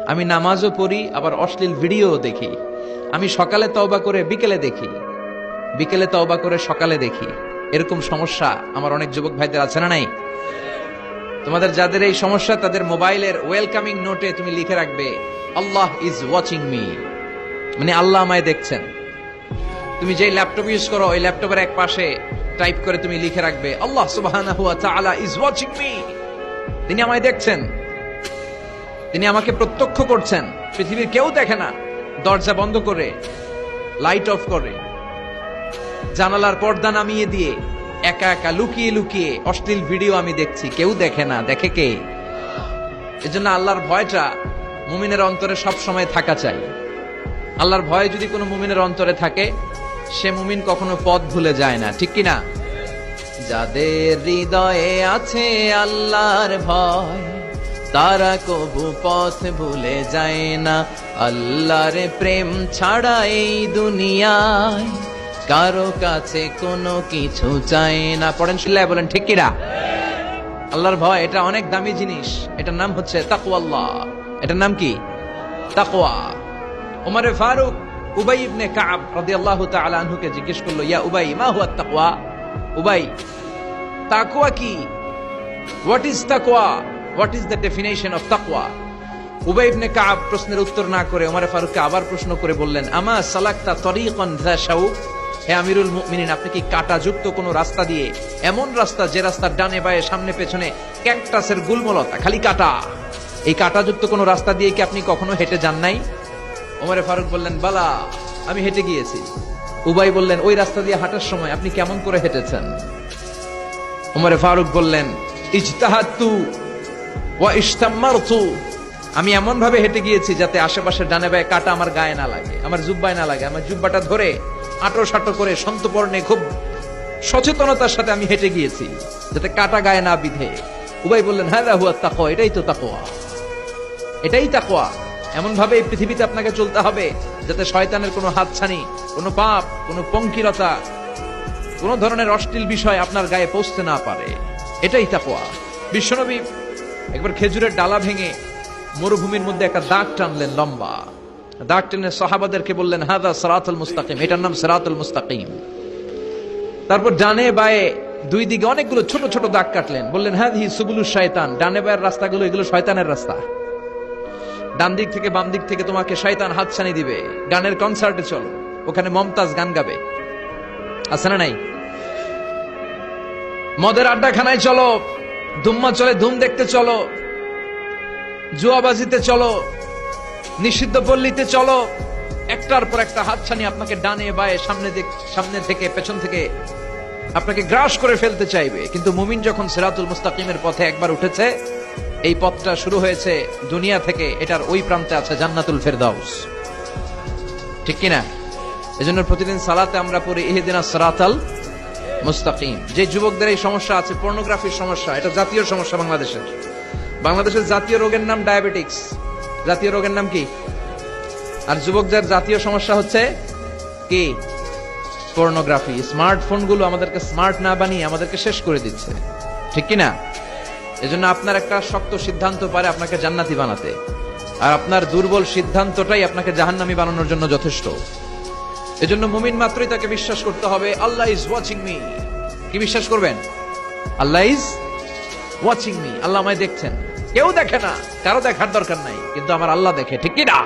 আমি নামাজও পড়ি, আবার অশ্লীল ভিডিও দেখি। আমি সকালে তওবা করে বিকেলে দেখি, বিকেলে তওবা করে সকালে দেখি। এরকম সমস্যা আমার অনেক যুবক ভাইদের আছে না নাই? তোমাদের যাদের এই সমস্যা, তাদের মোবাইলের ওয়েলকামিং নোটে তুমি লিখে রাখবে, আল্লাহ ইজ ওয়াচিং মি, মানে আল্লাহ আমায় দেখছেন। তুমি যে ল্যাপটপ ইউজ করো, ওই ল্যাপটপের এক পাশে টাইপ করে তুমি লিখে রাখবে, আল্লাহ সুবহানাহু ওয়া তাআলা ইজ ওয়াচিং মি, তিনি আমায় দেখছেন, তিনি আমাকে প্রত্যক্ষ করছেন। পৃথিবীর কেউ দেখে না। দরজা বন্ধ করে, লাইট অফ করে, জানালার পর্দা নামিয়ে দিয়ে একা একা লুকিয়ে লুকিয়ে অশ্লীল ভিডিও আমি দেখছি, কেউ দেখে না। দেখে কে? এজন্য আল্লাহর ভয়টা মুমিনের অন্তরে সব সময় থাকা চাই। আল্লাহর ভয় যদি কোনো মুমিনের অন্তরে থাকে, সে মুমিন কখনো পথ ভুলে যায় না, ঠিক কি না? যাদের হৃদয়ে আছে আল্লাহর ভয়, তারা কবু পথ ভুলে যায় না। আল্লাহর প্রেম ছাড়া এই দুনিয়ায় কারো কাছে কোনো কিছু চাই না। পড়েন শুনলে বলেন ঠিক কিনা? আল্লাহর ভয় এটা অনেক দামি জিনিস। এটার নাম হচ্ছে তাকওয়াল্লাহ। এটার নাম কি? তাকওয়া। ওমরে ফারুক উবাই ইবনে কাব রাদিয়াল্লাহু তাআলা আনহুকে জিজ্ঞেস করলো, ইয়া উবাই, মা হুয়া তাকওয়া? উবাই, তাকওয়া কি? হোয়াট ইজ তাকওয়া? What is the definition of তাকওয়া? উবাই ইবনে কাব প্রশ্নের উত্তর না করে ওমরে ফারুককে আবার প্রশ্ন করে বললেন, আমা সালাকতা তরিকান যা শাউক? হে আমিরুল মুমিনিন, আপনি কি কাঁটাযুক্ত কোন রাস্তা দিয়ে, এমন রাস্তা যে রাস্তার ডানে বায়ে সামনে পেছনে ক্যাকটাসের গুলমলতা, খালি কাঁটা, এই কাঁটাযুক্ত কোন রাস্তা দিয়ে কি আপনি কখনো হেঁটে যান নাই? ওমরে ফারুক বললেন, বালা, আমি হেঁটে গিয়েছি। উবাই বললেন, ওই রাস্তা দিয়ে হাঁটার সময় আপনি কেমন করে হেঁটেছেন? ওমরে ফারুক বললেন, ইজতাহাদতু ওয়া ইশতাম্মারতু, আমি এমন ভাবে হেঁটে গিয়েছি যাতে আশেপাশে ডানে বায়ে কাঁটা আমার গায়ে না লাগে, আমার জুব্বায় না লাগে। আমার জুব্বাটা ধরে আটো সাটো করে সন্তপর্ণে খুব সচেতনতার সাথে আমি হেঁটে গিয়েছি, যাতে কাঁটা গায়ে না বিধে। উবাই বললেন, হাযা হুয়া তাকওয়া, এটাই তো তাকওয়া, এটাই তাকওয়া। এমন ভাবে এই পৃথিবীতে আপনাকে চলতে হবে যাতে শয়তানের কোনো হাতছানি, কোনো পাপ, কোনো পঙ্কিলতা, কোনো ধরনের অশ্লীল বিষয় আপনার গায়ে পৌঁছতে না পারে। এটাই তাকওয়া। বিশ্বনবী একবার খেজুরের ডালা ভেঙে মরুভূমির মধ্যে একটা দাগ টানলেন, লম্বা দাগ টেনে সাহাবাদেরকে বললেন, হাযা সিরাতুল মুস্তাকিম, এটার নাম সিরাতুল মুস্তাকিম। তারপর ডানে বায়ে দুই দিকে অনেকগুলো ছোট ছোট দাগ কাটলেন, বললেন, হাযিহি সুবুলুশ শায়তান, ডানে বায়ের রাস্তাগুলো এগুলো শয়তানের রাস্তা। ডান দিক থেকে বাম দিক থেকে তোমাকে শয়তান হাতছানি দিবে। গানের কনসার্টে চলো, ওখানে মমতাজ গান গাবে, আছে না নাই? মদের আড্ডাখানায় চলো, ধুম্মা চলে ধুম দেখতে চলো, জুয়াবাজিতে চলো, নিষিদ্ধ পল্লীতে চলো। একটার পর একটা হাতছানি আপনাকে ডানে বায়ে সামনে থেকে পেছন থেকে আপনাকে গ্রাস করে ফেলতে চাইবে। কিন্তু মুমিন যখন সিরাতুল মুস্তাকিমের পথে একবার উঠেছে, এই পথটা শুরু হয়েছে দুনিয়া থেকে, এটার ওই প্রান্তে আছে জান্নাতুল ফেরদাউস, ঠিক কিনা? এজন্য প্রতিদিন সালাতে আমরা পড়ি, ইহদিনাস সিরাতাল মুস্তাকিম। যে যুবকদের এই সমস্যা আছে, পর্নোগ্রাফির সমস্যা, এটা জাতীয় সমস্যা বাংলাদেশের। বাংলাদেশের জাতীয় রোগের নাম ডায়াবেটিক্স। জাতীয় রোগের নাম কি? আর যুবকদের জাতীয় সমস্যা হচ্ছে কি? পর্নোগ্রাফি। স্মার্টফোন গুলো আমাদেরকে স্মার্ট না বানিয়ে আমাদেরকে শেষ করে দিচ্ছে, ঠিক কিনা? এজন্য আপনার একটা শক্ত সিদ্ধান্ত পারে আপনাকে জান্নাতি বানাতে, আর আপনার দুর্বল সিদ্ধান্তটাই আপনাকে জাহান্নামী বানানোর জন্য যথেষ্ট। এজন্য মুমিন মাত্রই তাকে বিশ্বাস করতে হবে, আল্লাহ ইজ ওয়াচিং মি। কি বিশ্বাস করবেন? আল্লাহ ইজ ওয়াচিং মি, আল্লাহ আমায় দেখছেন। কেউ দেখে না, কারো দেখার দরকার নাই, কিন্তু আমার আল্লাহ দেখে, ঠিক কিনা?